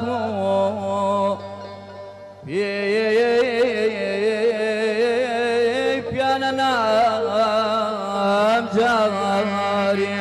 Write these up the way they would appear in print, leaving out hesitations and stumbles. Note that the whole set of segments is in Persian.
دخاكو بيانا نام جاري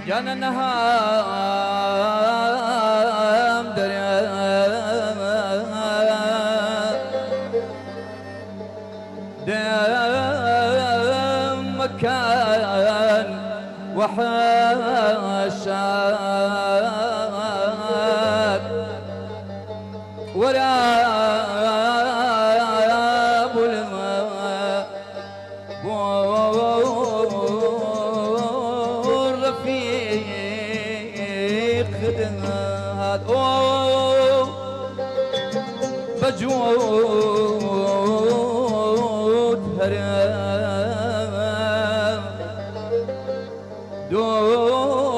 جانا نهام دريا دام مكان وحشاك ولا ابو الماء والرفيق خدمات بجود هرم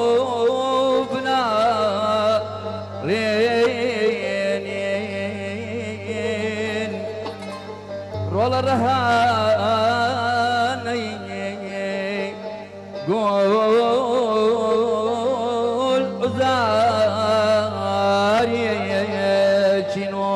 دوبنا رينين رول الرهاني قول عزاري جنو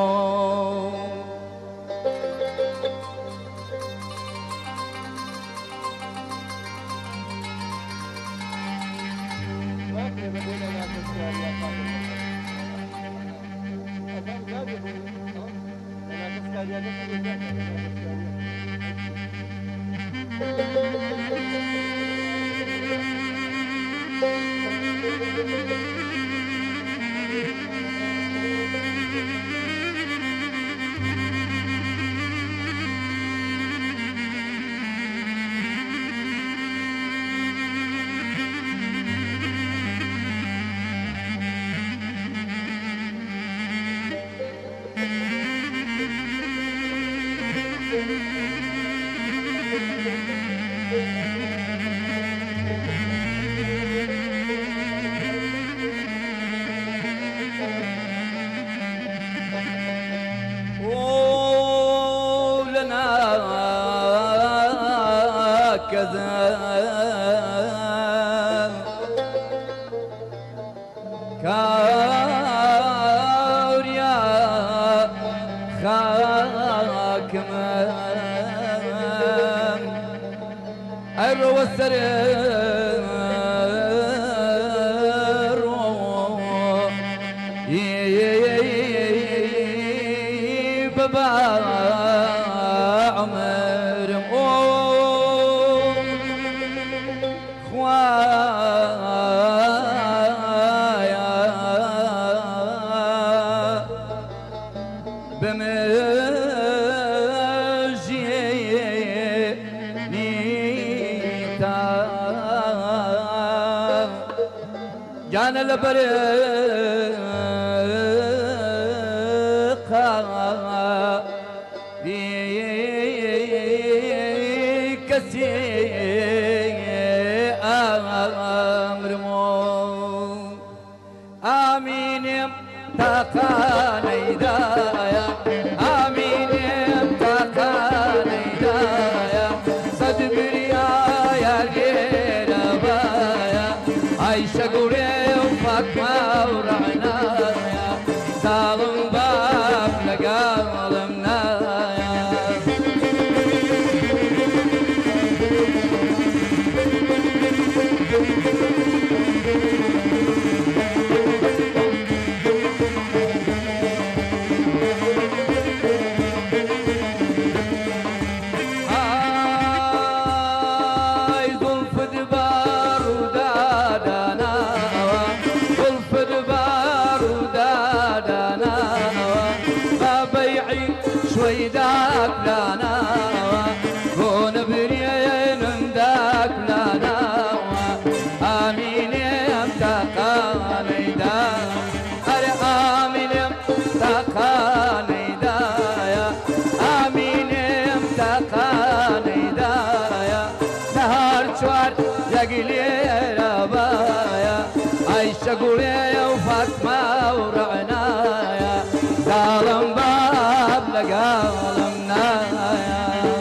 كاوريا خاك من أروى السرير بابا عمر خوايا بمجيني جانا لبرقا كسي أمر مو آمين تقاني دايا آمين تقاني دايا صدبريا يا غير بايا عايشة قولي وفاك ما ورعنايا نيدا أري آمينم تاقا نيدايا آمينم تاقا نيدايا نهار چوار يقلي ربايا عايشة قولي وفاطمة ورعنايا قالم باب لقالم نايا